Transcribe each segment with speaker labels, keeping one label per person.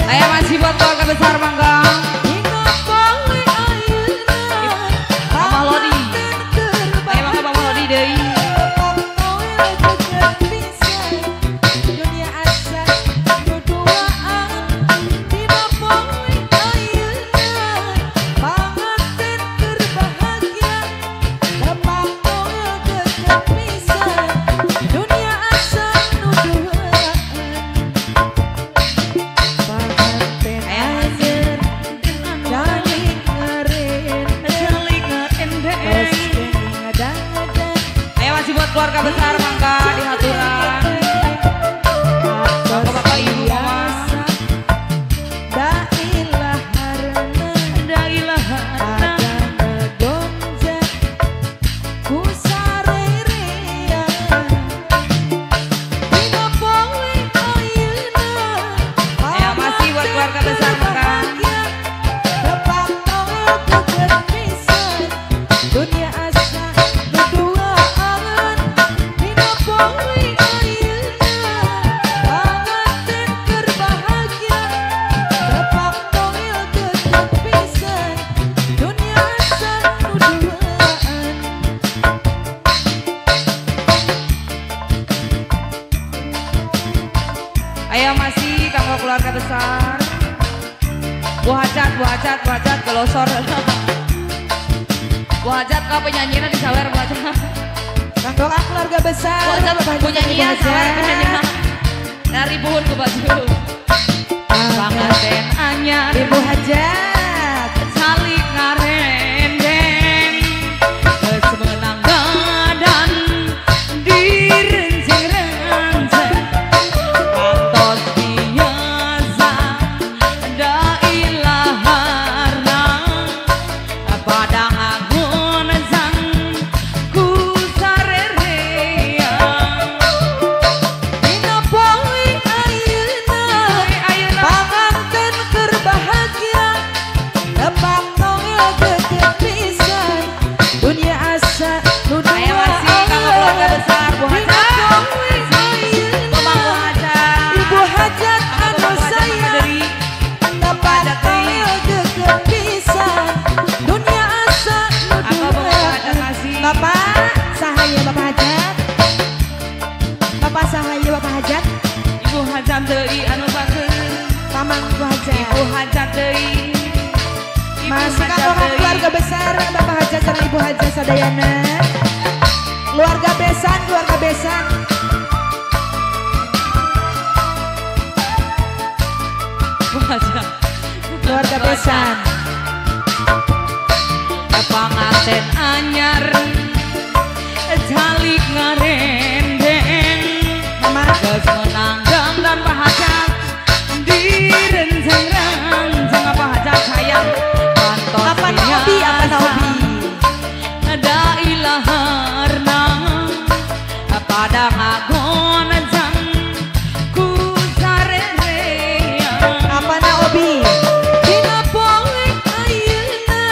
Speaker 1: Ayo masih buat keluarga besar Mangga. Mama Lodi. Ayo Mangga Mama Lodi deui. Keluarga besar Mangga di haturan. Bapak-bapak ibu mama. Ayo masih buat keluarga besar Mangga. Ayo masih kanggo keluarga besar. Bu hajat gelosor. Bu hajat kau penyanyinya disawer Bu hajat.
Speaker 2: Kanggo keluarga besar.
Speaker 1: Bu hajat penyanyinya sawer penyanyinya. Dari buhun ke baju. Panganten anyar.
Speaker 2: Ibu hajat.
Speaker 1: Salik ngarendeng. Kesemenang gadan direnceng-renceng. Ibu hajat deui anu bageun.
Speaker 2: Pamang ibu hajat.
Speaker 1: Ibu hajat deui.
Speaker 2: Masih kanggo keluarga besar Bapak hajat sareng Ibu hajat sadayana. Keluarga besan. Keluarga besan.
Speaker 1: Panganten anyar jalik ngarendeng. Geus menang dan bahajat direnceng-renceng apa hajat sayang kantos
Speaker 2: Apa naobi
Speaker 1: ada ilaharna pada ngagon jang ku sarerea.
Speaker 2: Apa naobi
Speaker 1: Dina poe ayeuna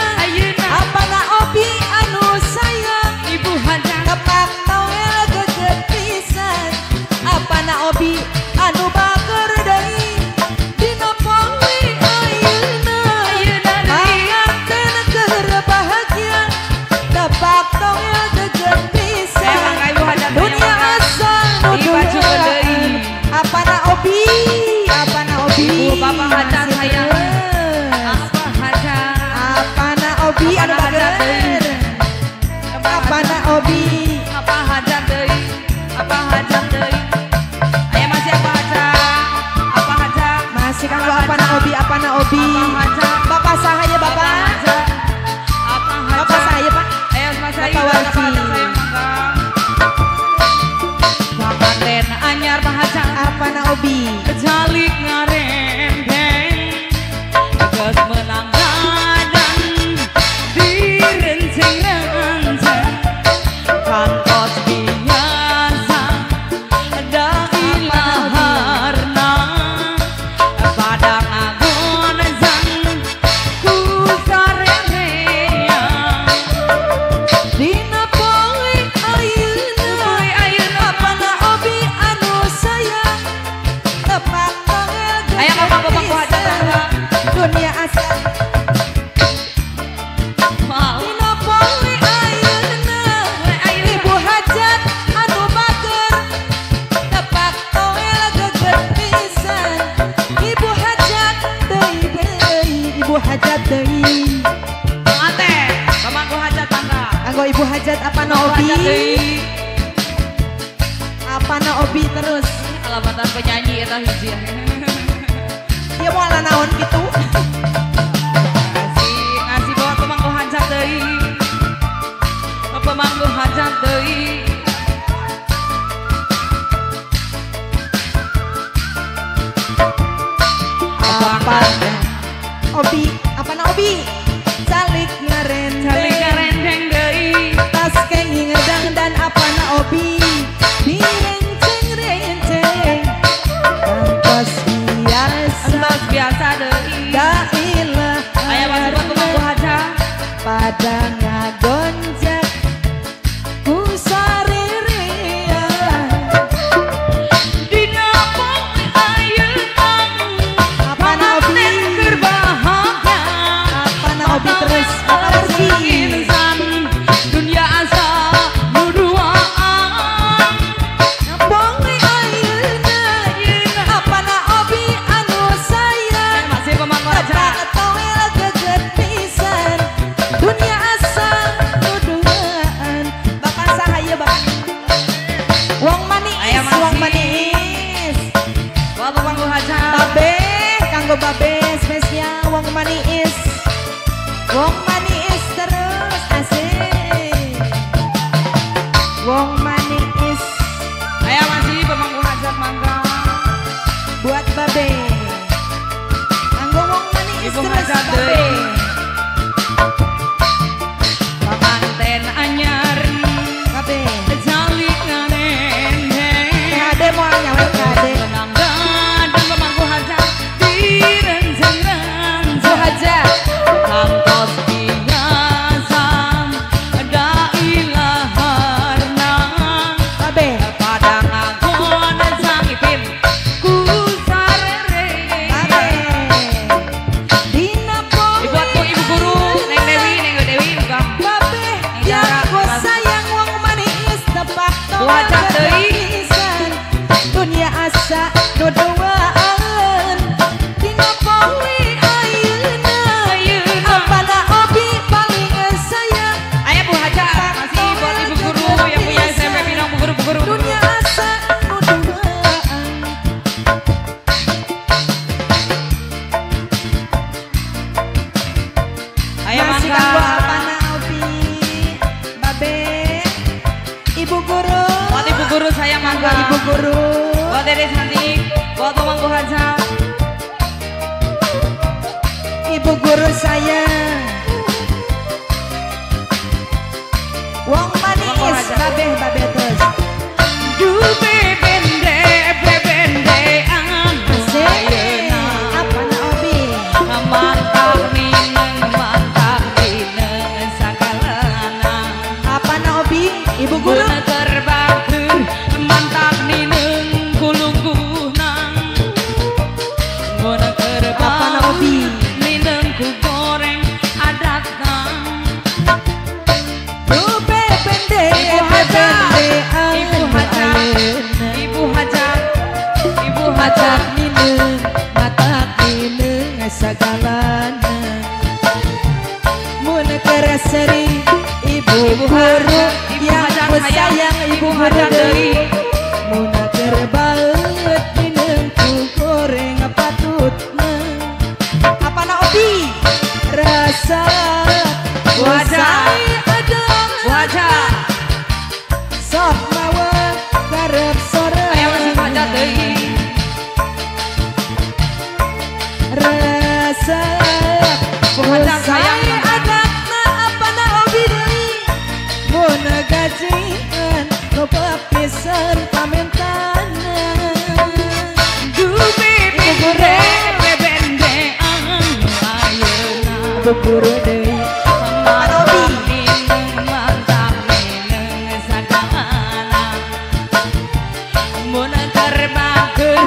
Speaker 2: apa naobi anu sayang.
Speaker 1: ibu hajat
Speaker 2: Tepak noel geget pisan. Apa naobi anu bager deui. Dina poe ayeuna panganten keur bahagia. Tepak noel geget pisan. Dunia asal nuduhan. Apa naobi
Speaker 1: ibu bapak hajat sayang apa hajat
Speaker 2: apa naobi anu bager. Apa naobi
Speaker 1: apa hajat deui aya masih apa hajat
Speaker 2: masih kanggo apa naobi
Speaker 1: apa hajat
Speaker 2: Bapak sahaya Bapak Bapak sahaya Pak
Speaker 1: ayo mas saya
Speaker 2: Bapak Warji.
Speaker 1: sayang mangga panganten anyar bahajat
Speaker 2: apa naobi
Speaker 1: jalik ngarendeng geus menang gadan direnceng-renceng kantos biasa da ilaharna pada ngagon jang ku sarerea.
Speaker 2: Dina poe ayeuna apa naobi anu sayang. Tepak dunia asal dinopoli ayeuna ibu hajat anu bager tepak toel geget pisan ibu hajat deui ibu hajat deui
Speaker 1: ate pamangku hajat tangga
Speaker 2: kanggo ibu hajat apa no obi apa no obi terus
Speaker 1: alamatan penyanyi eta hiji
Speaker 2: dia mau ala naon gitu
Speaker 1: ngasih buat pemangku hajat deui pemangku hajat deui
Speaker 2: apa obi apa na obi calik ngarendeng
Speaker 1: deui
Speaker 2: tas kenging ngedang dan apa na obi direnceng kangkos
Speaker 1: biasa deui
Speaker 2: dailah
Speaker 1: aya masih buat pemangku hajat
Speaker 2: pada ngagonjak ku saririan
Speaker 1: dina poli ayeuna
Speaker 2: apa na obi
Speaker 1: keur bahagia
Speaker 2: apa na obi terus apa lagi
Speaker 1: insan dunia asa nuduaan
Speaker 2: bongi ayeuna apa na obi anu sayang
Speaker 1: masih pemangku hajat
Speaker 2: toel geget pisan dunia asa nuduaan bapak sahaya bapak wong
Speaker 1: Aya
Speaker 2: manis
Speaker 1: masih.
Speaker 2: wong manis
Speaker 1: buat pemangku hajat
Speaker 2: babe kanggo babe spesial wong manis terus asik wong manis
Speaker 1: aya masih pemangku hajat mangga
Speaker 2: buat babe kanggo wong manis
Speaker 1: Ibu
Speaker 2: terus
Speaker 1: hajat
Speaker 2: babe
Speaker 1: deui. Pamanten anyar
Speaker 2: babe
Speaker 1: jalik nganendeng
Speaker 2: KD mau nyawet KD
Speaker 1: menanggan dan pemangku hajat direnceng-renceng
Speaker 2: Bu hajat
Speaker 1: kangkos biasa dailah harna
Speaker 2: babe
Speaker 1: pada ngagon sangipin ku sarere
Speaker 2: babe dina
Speaker 1: dibuat ku ibu guru Neng Dewi bukan
Speaker 2: babe yang ku sayang wong manis tepak
Speaker 1: Wajah deui.
Speaker 2: pisan dunia asa nuduaan dina powi ayeuna apa na obi paling sayang
Speaker 1: ayah Bu Haja masih buat ibu guru yang punya SMP Pinang bu guru
Speaker 2: dunia asa nuduaan
Speaker 1: ayah
Speaker 2: masih
Speaker 1: mangga
Speaker 2: kanggo apa na obi babe ibu guru
Speaker 1: buat ibu guru saya mangga
Speaker 2: ibu guru
Speaker 1: buat Dede cantik buat pemangku Haja
Speaker 2: ibu guru saya wong manis
Speaker 1: Aja.
Speaker 2: babe terus
Speaker 1: du bebende
Speaker 2: asik apa na obi
Speaker 1: mantap mineng sakalana
Speaker 2: apa na obi ibu guru
Speaker 1: guna terbakir mantap mineng kulungkuhna guna
Speaker 2: apa na obi
Speaker 1: mineng ku goreng adatna
Speaker 2: rube bende
Speaker 1: Ibu Haja Ibu Haja Ibu Haja
Speaker 2: matak mineng sagalana mun kereseri ibu guru yang
Speaker 1: Haja
Speaker 2: ku sayang ibu
Speaker 1: Ibu Haja
Speaker 2: guru deui
Speaker 1: deui
Speaker 2: mun terbaut mineng ku goreng patutna apa na obi rasa
Speaker 1: Wajah.
Speaker 2: ada
Speaker 1: Wajah
Speaker 2: sok mawa garep sore
Speaker 1: aya masih Haja deui
Speaker 2: rasa
Speaker 1: Haja sayang
Speaker 2: adakna apa na obi deui mun gajian nu papisan pamentana
Speaker 1: du bebende ayeuna
Speaker 2: ibu guru deui
Speaker 1: mantap mineng sakalana mun terbakir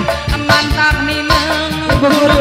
Speaker 1: mantap mineng
Speaker 2: ibu guru